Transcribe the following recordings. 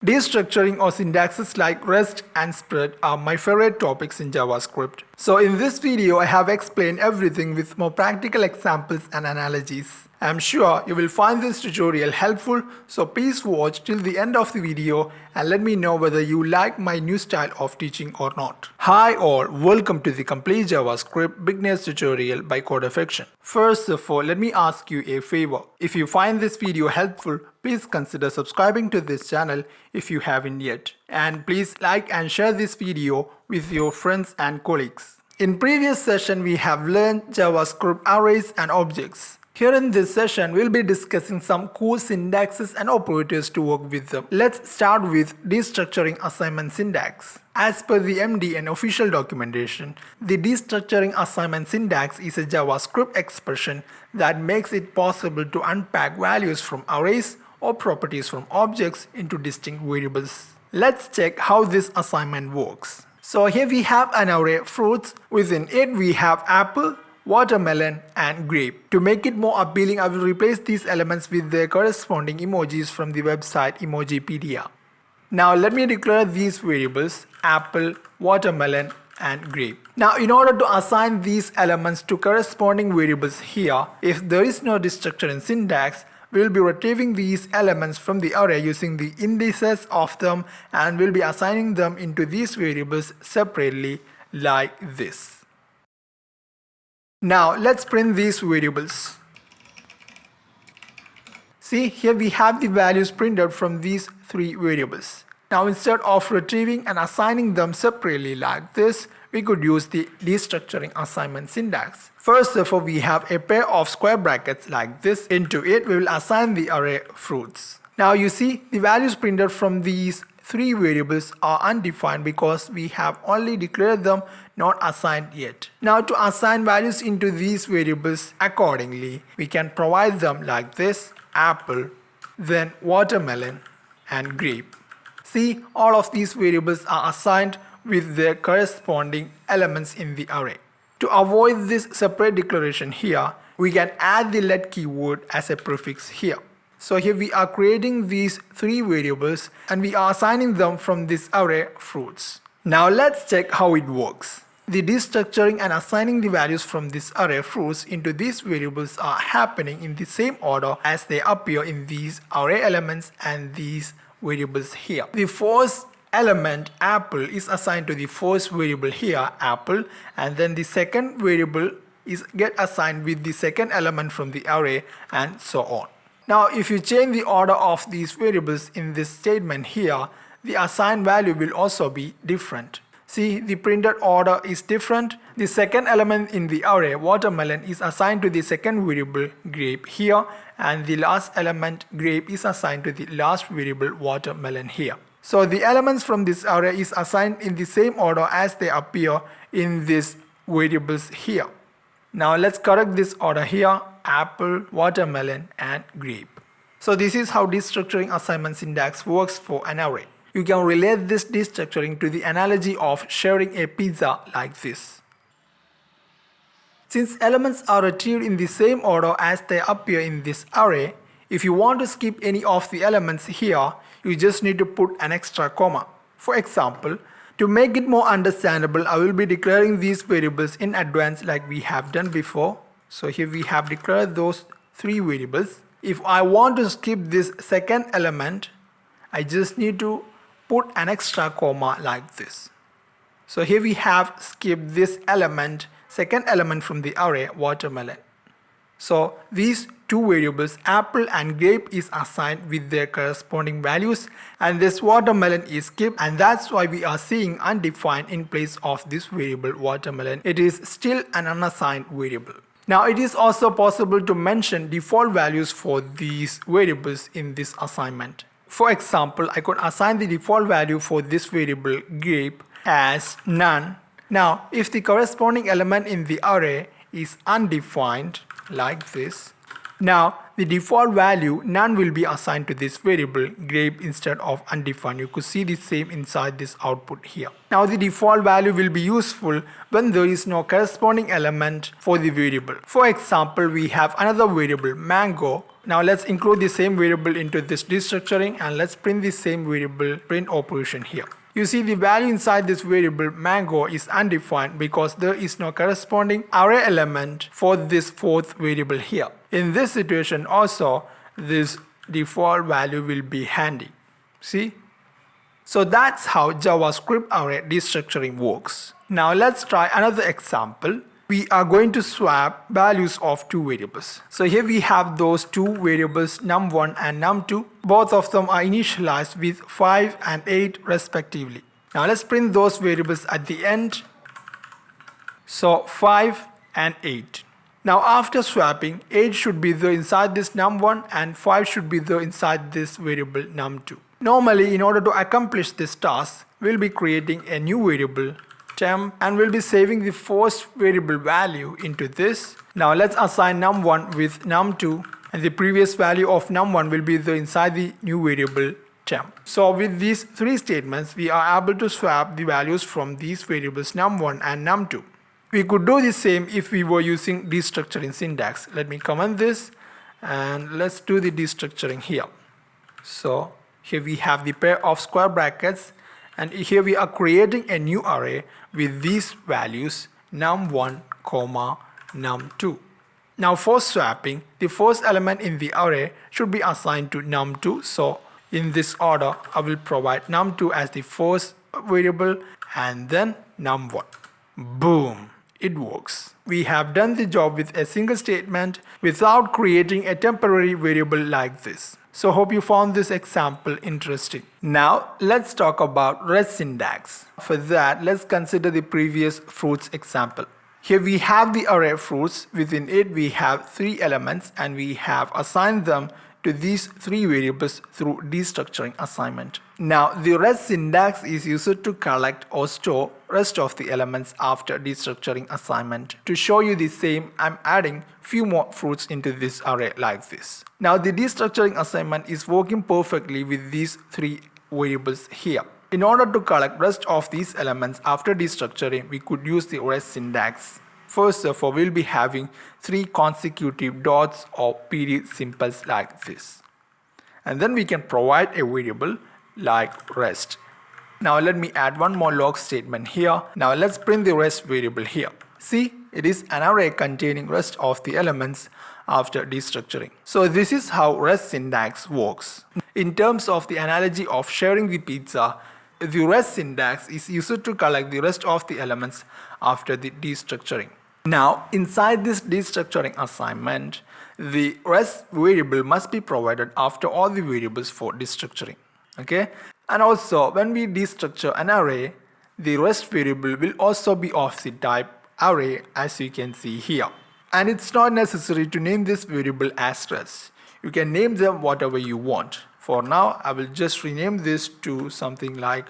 Destructuring or syntaxes like rest and spread are my favorite topics in JavaScript. So in this video I have explained everything with more practical examples and analogies. I am sure you will find this tutorial helpful, so please watch till the end of the video and let me know whether you like my new style of teaching or not. Hi all, welcome to the complete JavaScript beginners tutorial by CodAffection. First of all, let me ask you a favor. If you find this video helpful, please consider subscribing to this channel if you haven't yet. And please like and share this video with your friends and colleagues. In previous session we have learned JavaScript arrays and objects. Here in this session, we'll be discussing some cool syntaxes and operators to work with them. Let's start with destructuring assignment syntax. As per the MD and official documentation, the destructuring assignment syntax is a JavaScript expression that makes it possible to unpack values from arrays or properties from objects into distinct variables. Let's check how this assignment works. So here we have an array fruits. Within it we have apple, watermelon and grape. To make it more appealing, I will replace these elements with their corresponding emojis from the website Emojipedia. Now let me declare these variables apple, watermelon and grape. Now in order to assign these elements to corresponding variables here, if there is no destructuring syntax, we will be retrieving these elements from the array using the indices of them and will be assigning them into these variables separately like this. Now let's print these variables. See, here we have the values printed from these three variables. Now instead of retrieving and assigning them separately like this, we could use the destructuring assignment syntax. First of all, we have a pair of square brackets like this. Into it we will assign the array fruits. Now you see the values printed from these three variables are undefined because we have only declared them, not assigned yet. Now to assign values into these variables accordingly, we can provide them like this: apple, then watermelon and grape. See, all of these variables are assigned with their corresponding elements in the array. To avoid this separate declaration here, we can add the let keyword as a prefix here. So here we are creating these three variables and we are assigning them from this array fruits. Now let's check how it works. The destructuring and assigning the values from this array fruits into these variables are happening in the same order as they appear in these array elements and these variables here. The first element apple is assigned to the first variable here apple, and then the second variable is get assigned with the second element from the array and so on. Now if you change the order of these variables in this statement here, the assigned value will also be different. See, the printed order is different. The second element in the array watermelon is assigned to the second variable grape here, and the last element grape is assigned to the last variable watermelon here. So the elements from this array is assigned in the same order as they appear in these variables here. Now let's correct this order here: apple, watermelon and grape. So this is how destructuring assignment syntax works for an array. You can relate this destructuring to the analogy of sharing a pizza like this. Since elements are retrieved in the same order as they appear in this array, if you want to skip any of the elements here, you just need to put an extra comma. For example, to make it more understandable, I will be declaring these variables in advance like we have done before. So here we have declared those three variables. If I want to skip this second element, I just need to put an extra comma like this. So here we have skipped this element, second element from the array watermelon. So these two variables apple and grape is assigned with their corresponding values, and this watermelon is skipped, and that's why we are seeing undefined in place of this variable watermelon. It is still an unassigned variable. Now it is also possible to mention default values for these variables in this assignment. For example, I could assign the default value for this variable grape as none. Now if the corresponding element in the array is undefined like this, Now the default value none will be assigned to this variable grape instead of undefined. You could see the same inside this output here. Now the default value will be useful when there is no corresponding element for the variable. For example, we have another variable mango. Now let's include the same variable into this destructuring and let's print the same variable print operation here. You see the value inside this variable mango is undefined because there is no corresponding array element for this fourth variable here. In this situation also, this default value will be handy. See? So that's how JavaScript array destructuring works. Now let's try another example. We are going to swap values of two variables. So here we have those two variables num1 and num2. Both of them are initialized with 5 and 8 respectively. Now let's print those variables at the end. So 5 and 8. Now after swapping, 8 should be there inside this num1 and 5 should be there inside this variable num2. Normally, in order to accomplish this task, we'll be creating a new variable temp and we'll be saving the first variable value into this. Now let's assign num1 with num2 and the previous value of num1 will be there inside the new variable temp. So with these three statements, we are able to swap the values from these variables num1 and num2. We could do the same if we were using destructuring syntax. Let me comment this and let's do the destructuring here. So here we have the pair of square brackets and here we are creating a new array with these values num1, num2. Now for swapping, the first element in the array should be assigned to num2. So in this order, I will provide num2 as the first variable and then num1. Boom! It works. We have done the job with a single statement without creating a temporary variable like this. So hope you found this example interesting. Now let's talk about REST syntax. For that, let's consider the previous fruits example. Here we have the array fruits. Within it we have three elements and we have assigned them to these three variables through destructuring assignment. Now the REST syntax is used to collect or store rest of the elements after destructuring assignment. To show you the same, I'm adding few more fruits into this array like this. Now the destructuring assignment is working perfectly with these three variables here. In order to collect rest of these elements after destructuring, we could use the REST syntax. First of all, we'll be having three consecutive dots or period symbols like this. And then we can provide a variable like rest. Now let me add one more log statement here. Now let's print the rest variable here. See, it is an array containing rest of the elements after destructuring. So this is how REST syntax works. In terms of the analogy of sharing the pizza, the REST syntax is used to collect the rest of the elements after the destructuring. Now inside this destructuring assignment, the REST variable must be provided after all the variables for destructuring. Okay? And also when we destructure an array, the REST variable will also be of the type array as you can see here. And it's not necessary to name this variable as REST. You can name them whatever you want. For now, I will just rename this to something like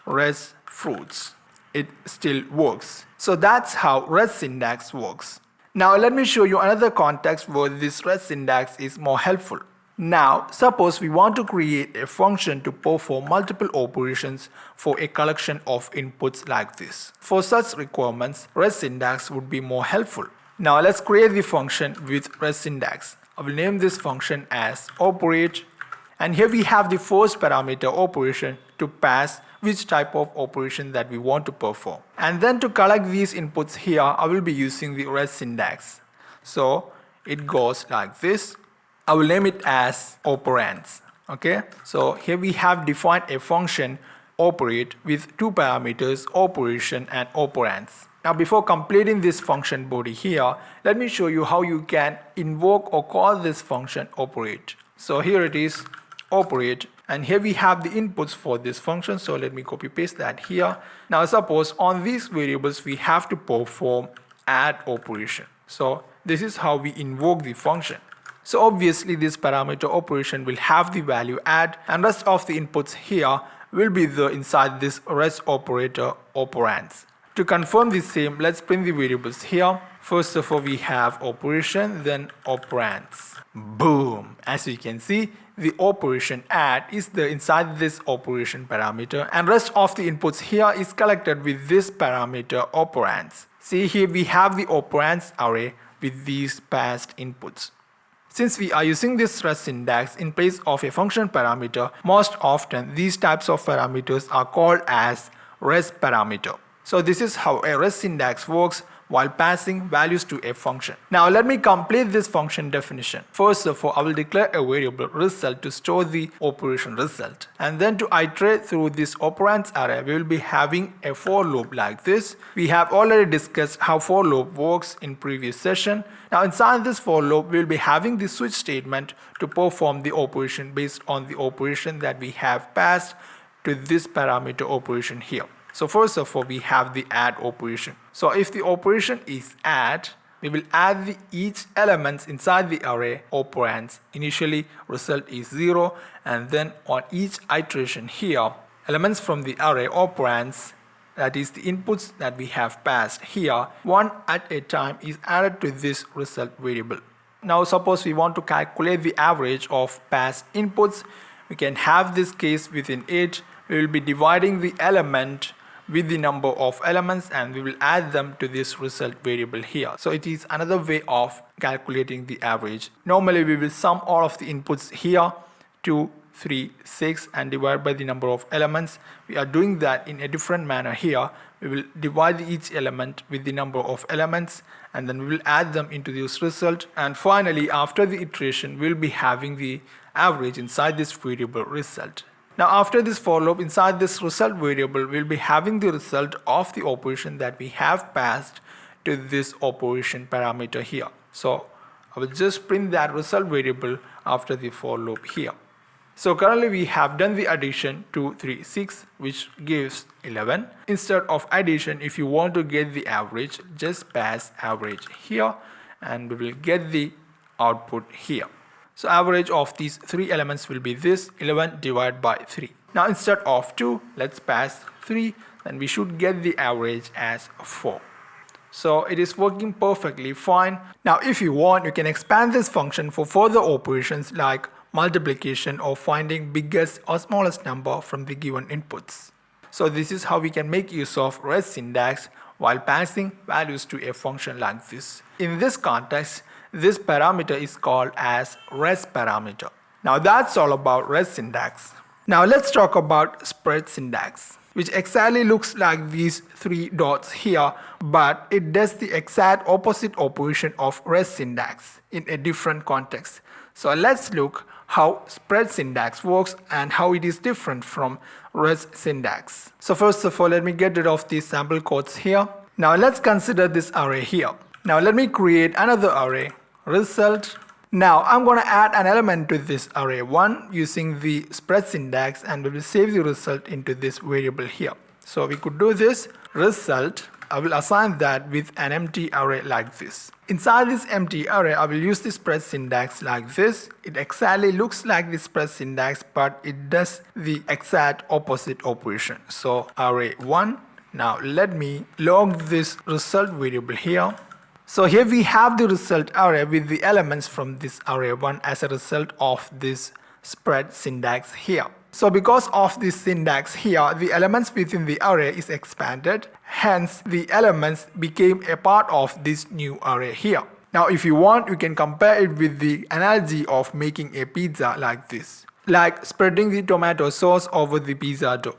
REST fruits. It still works. So that's how REST syntax works. Now let me show you another context where this REST syntax is more helpful. Now suppose we want to create a function to perform multiple operations for a collection of inputs like this. For such requirements, REST syntax would be more helpful. Now let's create the function with REST syntax. I will name this function as operate, and here we have the first parameter operation to pass which type of operation that we want to perform. And then to collect these inputs here, I will be using the REST syntax. So it goes like this. I will name it as operands. Okay, so here we have defined a function operate with two parameters operation and operands. Now before completing this function body here, let me show you how you can invoke or call this function operate. So here it is operate, and here we have the inputs for this function. So let me copy paste that here. Now suppose on these variables we have to perform add operation. So this is how we invoke the function. So obviously this parameter operation will have the value add, and rest of the inputs here will be there inside this REST operator operands. To confirm the same, let's print the variables here. First of all, we have operation, then operands. Boom! As you can see, the operation add is inside this operation parameter, and rest of the inputs here is collected with this parameter operands. See here we have the operands array with these passed inputs. Since we are using this res syntax in place of a function parameter, most often these types of parameters are called as res parameter. So this is how a res syntax works while passing values to a function. Now let me complete this function definition. First of all, I will declare a variable result to store the operation result. And then to iterate through this operands array, we will be having a for loop like this. We have already discussed how for loop works in previous session. Now inside this for loop, we will be having the switch statement to perform the operation based on the operation that we have passed to this parameter operation here. So first of all, we have the add operation. So if the operation is add, we will add each elements inside the array operands. Initially result is 0, and then on each iteration here, elements from the array operands, that is the inputs that we have passed here, one at a time is added to this result variable. Now suppose we want to calculate the average of past inputs, we can have this case within it. We will be dividing the element with the number of elements and we will add them to this result variable here. So it is another way of calculating the average. Normally we will sum all of the inputs here 2, 3, 6 and divide by the number of elements. We are doing that in a different manner here. We will divide each element with the number of elements and then we will add them into this result, and finally after the iteration we will be having the average inside this variable result. Now after this for loop, inside this result variable, we will be having the result of the operation that we have passed to this operation parameter here. So I will just print that result variable after the for loop here. So currently we have done the addition 2, 3, 6, which gives 11. Instead of addition, if you want to get the average, just pass average here and we will get the output here. So average of these three elements will be this 11 divided by 3. Now instead of 2, let's pass 3, then we should get the average as 4. So it is working perfectly fine. Now if you want, you can expand this function for further operations like multiplication or finding biggest or smallest number from the given inputs. So this is how we can make use of res syntax while passing values to a function like this. In this context, this parameter is called as res parameter. Now that's all about res syntax. Now let's talk about spread syntax, which exactly looks like these three dots here, but it does the exact opposite operation of res syntax in a different context. So let's look how spread syntax works and how it is different from res syntax. So first of all, let me get rid of these sample codes here. Now let's consider this array here. Now let me create another array, result. Now I'm going to add an element to this array 1 using the spread syntax, and we will save the result into this variable here. So we could do this result. I will assign that with an empty array like this. Inside this empty array, I will use the spread syntax like this. It exactly looks like the spread syntax, but it does the exact opposite operation. So array 1. Now let me log this result variable here. So here we have the result array with the elements from this array 1 as a result of this spread syntax here. So because of this syntax here, the elements within the array is expanded. Hence, the elements became a part of this new array here. Now if you want, you can compare it with the analogy of making a pizza like this, like spreading the tomato sauce over the pizza dough.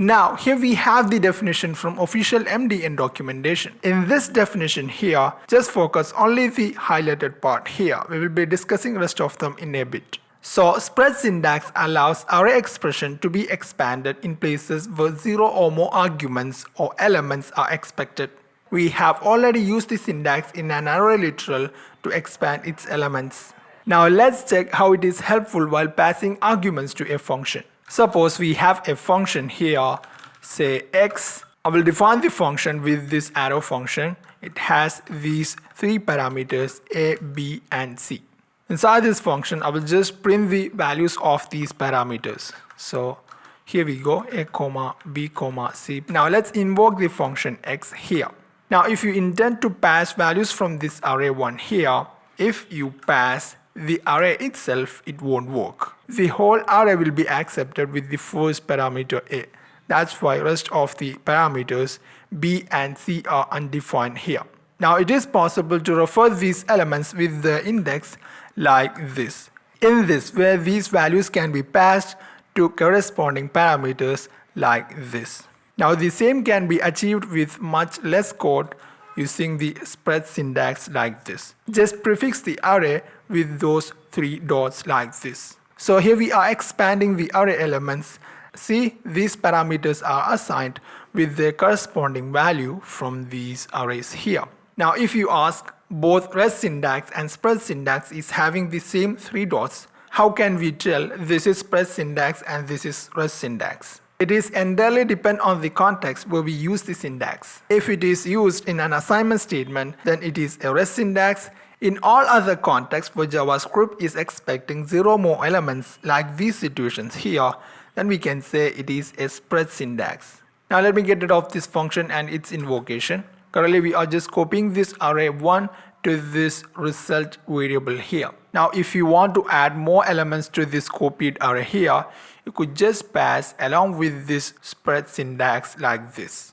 Now here we have the definition from official MDN documentation. In this definition here, just focus only the highlighted part here. We will be discussing rest of them in a bit. So spread syntax allows array expression to be expanded in places where 0 or more arguments or elements are expected. We have already used the syntax in an array literal to expand its elements. Now let's check how it is helpful while passing arguments to a function. Suppose we have a function here, say x. I will define the function with this arrow function. It has these three parameters a, b and c. Inside this function, I will just print the values of these parameters. So Here we go, a comma, b comma, c. Now let's invoke the function x here. Now if you intend to pass values from this array 1 here, if you pass the array itself, it won't work. The whole array will be accepted with the first parameter a. That's why rest of the parameters b and c are undefined here. Now it is possible to refer these elements with the index like this. In this, where these values can be passed to corresponding parameters like this. Now the same can be achieved with much less code using the spread syntax like this. Just prefix the array with those 3 dots like this. So here we are expanding the array elements. See, these parameters are assigned with their corresponding value from these arrays here. Now if you ask, both rest syntax and spread syntax is having the same 3 dots, how can we tell this is spread syntax and this is rest syntax? It is entirely depend on the context where we use the syntax. If it is used in an assignment statement, then it is a rest syntax. In all other contexts where JavaScript is expecting 0 more elements like these situations here, then we can say it is a spread syntax. Now let me get rid of this function and its invocation. Currently we are just copying this array 1 to this result variable here. Now if you want to add more elements to this copied array here, you could just pass along with this spread syntax like this.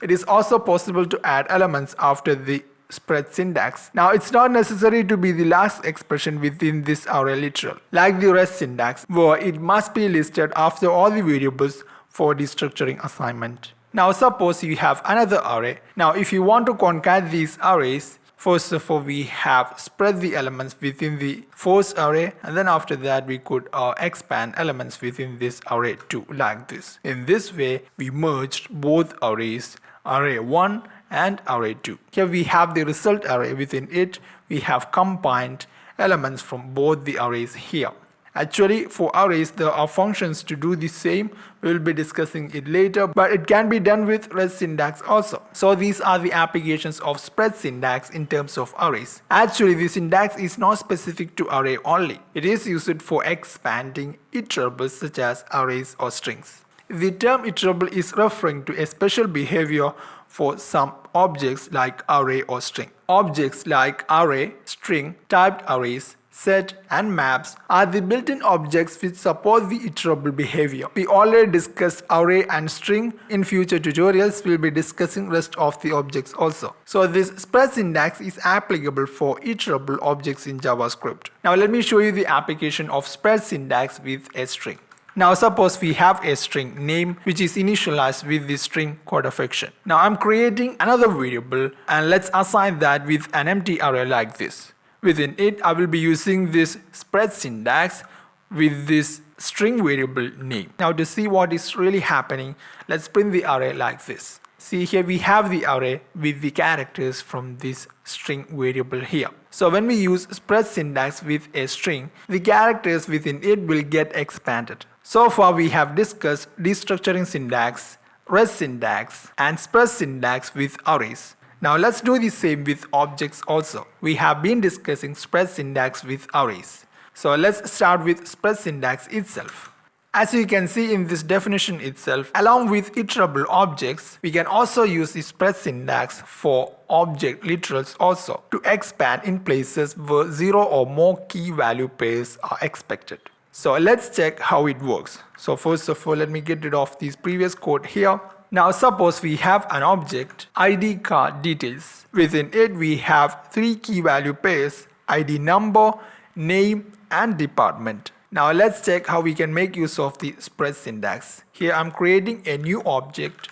It is also possible to add elements after the spread syntax. Now it's not necessary to be the last expression within this array literal, like the rest syntax, where it must be listed after all the variables for destructuring assignment. Now suppose you have another array. Now if you want to concat these arrays, first of all we have spread the elements within the first array, and then after that we could expand elements within this array too, like this. In this way we merged both arrays, array 1 and array 2. Here we have the result array. Within it we have combined elements from both the arrays here. Actually, for arrays there are functions to do the same. We will be discussing it later, but it can be done with rest syntax also. So these are the applications of spread syntax in terms of arrays. Actually, the syntax is not specific to array only. It is used for expanding iterables such as arrays or strings. The term iterable is referring to a special behavior for some objects like array or string. Objects like array, string, typed arrays, set and maps are the built-in objects which support the iterable behavior. We already discussed array and string. In future tutorials we will be discussing rest of the objects also. So this spread syntax is applicable for iterable objects in JavaScript. Now let me show you the application of spread syntax with a string. Now suppose we have a string name which is initialized with the string CodAffection. Now I'm creating another variable and let's assign that with an empty array like this. Within it I will be using this spread syntax with this string variable name. Now to see what is really happening, let's print the array like this. See, here we have the array with the characters from this string variable here. So when we use spread syntax with a string, the characters within it will get expanded. So far we have discussed destructuring syntax, rest syntax and spread syntax with arrays. Now let's do the same with objects also. We have been discussing spread syntax with arrays. So let's start with spread syntax itself. As you can see in this definition itself, along with iterable objects, we can also use the spread syntax for object literals also to expand in places where 0 or more key value pairs are expected. So let's check how it works. So first of all, let me get rid of this previous code here. Now suppose we have an object ID card details. Within it we have 3 key value pairs, ID number, name and department. Now let's check how we can make use of the spread syntax. Here I'm creating a new object,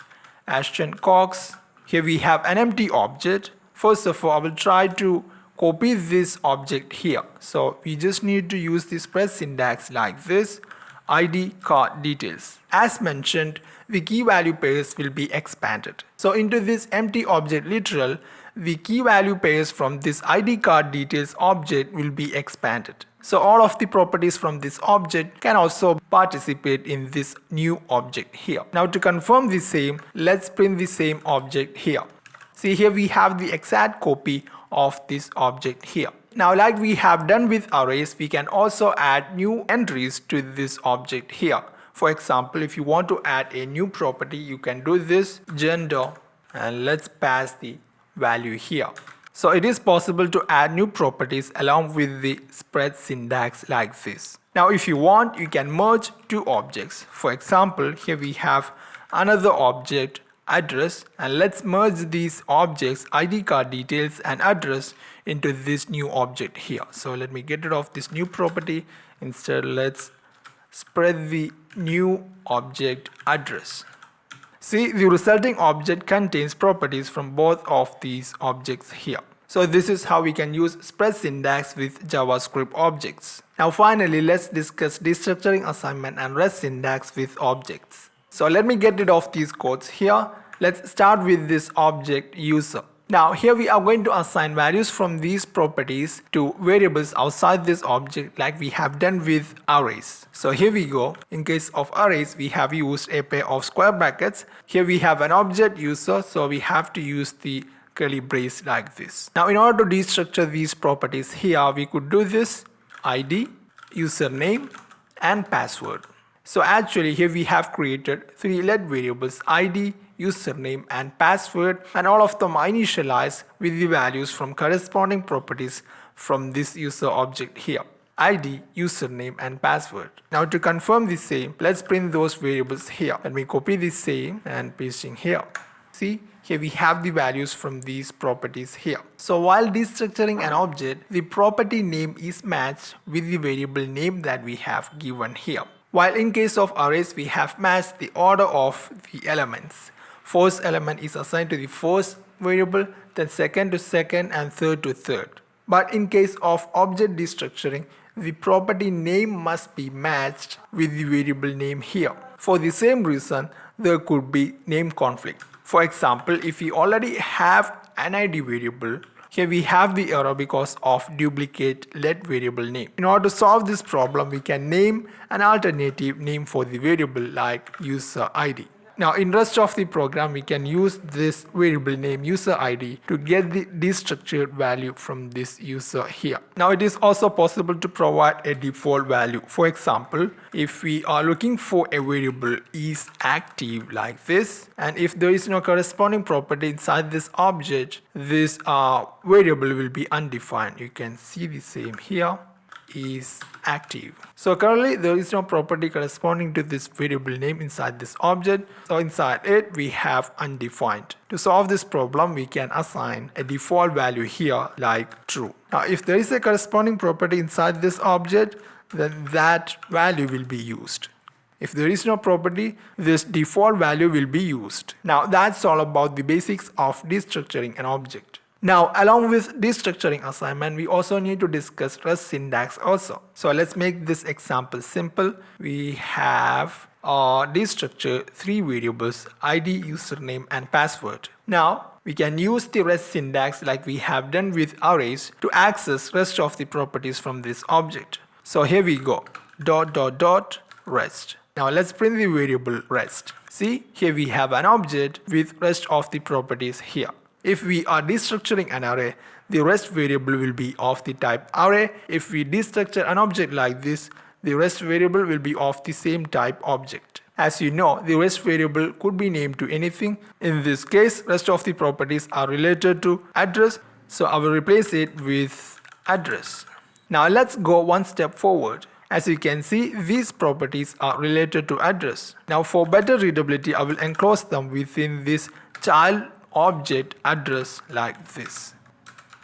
@cox. Here we have an empty object. First of all, I will try to copy this object here. So we just need to use the spread syntax like this, ID card details. As mentioned, the key value pairs will be expanded. So into this empty object literal, the key value pairs from this ID card details object will be expanded. So all of the properties from this object can also participate in this new object here. Now to confirm the same, let's print the same object here. See, here we have the exact copy of this object here. Now like we have done with arrays, we can also add new entries to this object here. For example, if you want to add a new property, you can do this gender and let's pass the value here. So it is possible to add new properties along with the spread syntax like this. Now if you want, you can merge two objects. For example, here we have another object, address, and let's merge these objects, ID card details and address, into this new object here. So let me get rid of this new property. Instead, let's spread the new object address. See, the resulting object contains properties from both of these objects here. So this is how we can use spread syntax with JavaScript objects. Now finally, let's discuss destructuring assignment and REST syntax with objects. So let me get rid of these codes here. Let's start with this object user. Now here we are going to assign values from these properties to variables outside this object like we have done with arrays. So here we go. In case of arrays, we have used a pair of square brackets. Here we have an object user, so we have to use the curly brace like this. Now in order to destructure these properties here, we could do this ID, username and password. So actually here we have created three let variables ID, username and password, and all of them are initialized with the values from corresponding properties from this user object here, ID, username and password. Now to confirm the same, let's print those variables here. Let me copy the same and paste in here. See, here we have the values from these properties here. So while destructuring an object, the property name is matched with the variable name that we have given here. While in case of arrays, we have matched the order of the elements. First element is assigned to the first variable, then second to second and third to third. But in case of object destructuring, the property name must be matched with the variable name here. For the same reason, there could be name conflict. For example, if we already have an ID variable, here we have the error because of duplicate let variable name. In order to solve this problem, we can name an alternative name for the variable like user ID. Now in rest of the program, we can use this variable name user ID to get the destructured value from this user here. Now it is also possible to provide a default value. For example, if we are looking for a variable is active like this, and if there is no corresponding property inside this object, this variable will be undefined. You can see the same here, is active. So currently there is no property corresponding to this variable name inside this object. So inside it we have undefined. To solve this problem, we can assign a default value here like true. Now if there is a corresponding property inside this object, then that value will be used. If there is no property, this default value will be used. Now that's all about the basics of destructuring an object. Now, along with destructuring assignment, we also need to discuss REST syntax also. So let's make this example simple. We have destructure three variables, ID, username and password. Now, we can use the REST syntax like we have done with arrays to access rest of the properties from this object. So here we go, rest. Now let's print the variable rest. See, here we have an object with rest of the properties here. If we are destructuring an array, the rest variable will be of the type array. If we destructure an object like this, the rest variable will be of the same type object. As you know, the rest variable could be named to anything. In this case, rest of the properties are related to address, so I will replace it with address. Now let's go one step forward. As you can see, these properties are related to address. Now for better readability, I will enclose them within this child object address like this.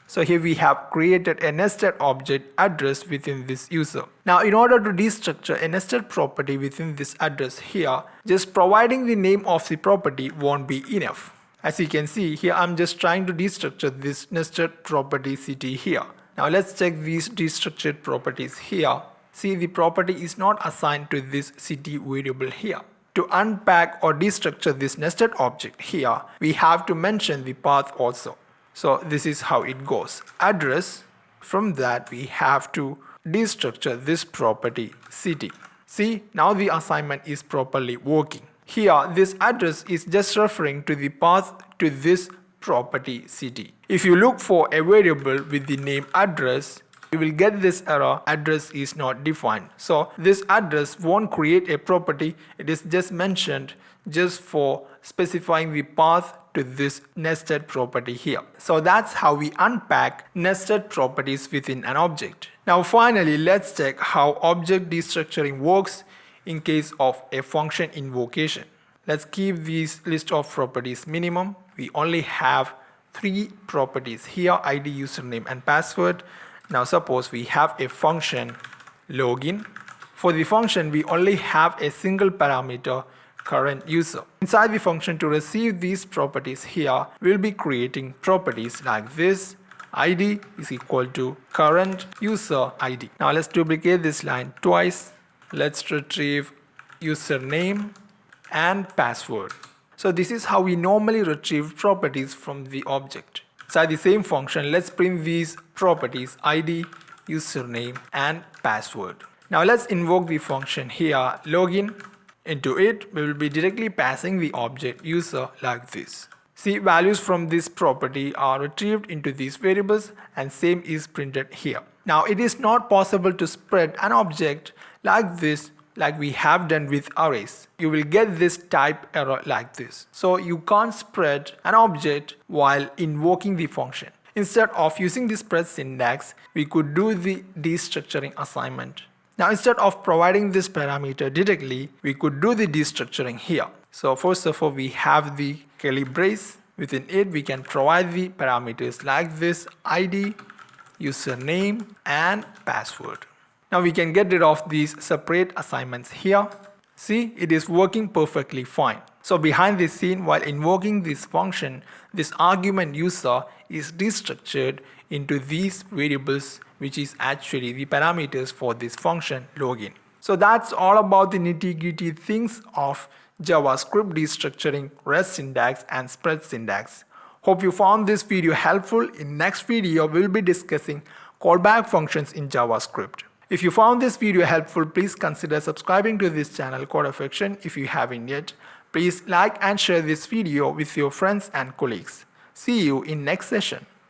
So here we have created a nested object address within this user. Now in order to destructure a nested property within this address here, just providing the name of the property won't be enough. As you can see here, I'm just trying to destructure this nested property city here. Now let's check these destructured properties here. See, the property is not assigned to this city variable here. To unpack or destructure this nested object here, we have to mention the path also. So this is how it goes. Address, from that we have to destructure this property city. See, now the assignment is properly working. Here, this address is just referring to the path to this property city. If you look for a variable with the name address, you will get this error, address is not defined. So this address won't create a property, it is just mentioned just for specifying the path to this nested property here. So that's how we unpack nested properties within an object. Now finally, let's check how object destructuring works in case of a function invocation. Let's keep this list of properties minimum. We only have 3 properties here, ID, username and password. Now suppose we have a function login. For the function we only have a single parameter, current user. Inside the function, to receive these properties here, we'll be creating properties like this. ID is equal to current user ID. Now let's duplicate this line twice. Let's retrieve username and password. So this is how we normally retrieve properties from the object. Inside the same function, let's print these properties ID, username and password. Now let's invoke the function here login. Into it, we will be directly passing the object user like this. See, values from this property are retrieved into these variables and same is printed here. Now it is not possible to spread an object like this like we have done with arrays. You will get this type error like this. So you can't spread an object while invoking the function. Instead of using the spread syntax, we could do the destructuring assignment. Now instead of providing this parameter directly, we could do the destructuring here. So first of all, we have the curly brace. Within it, we can provide the parameters like this: ID, username and password. Now we can get rid of these separate assignments here. See, it is working perfectly fine. So behind the scene, while invoking this function, this argument user is destructured into these variables, which is actually the parameters for this function login. So that's all about the nitty-gritty things of JavaScript destructuring, REST syntax and spread syntax. Hope you found this video helpful. In next video, we'll be discussing callback functions in JavaScript. If you found this video helpful, please consider subscribing to this channel CodAffection if you haven't yet. Please like and share this video with your friends and colleagues. See you in next session.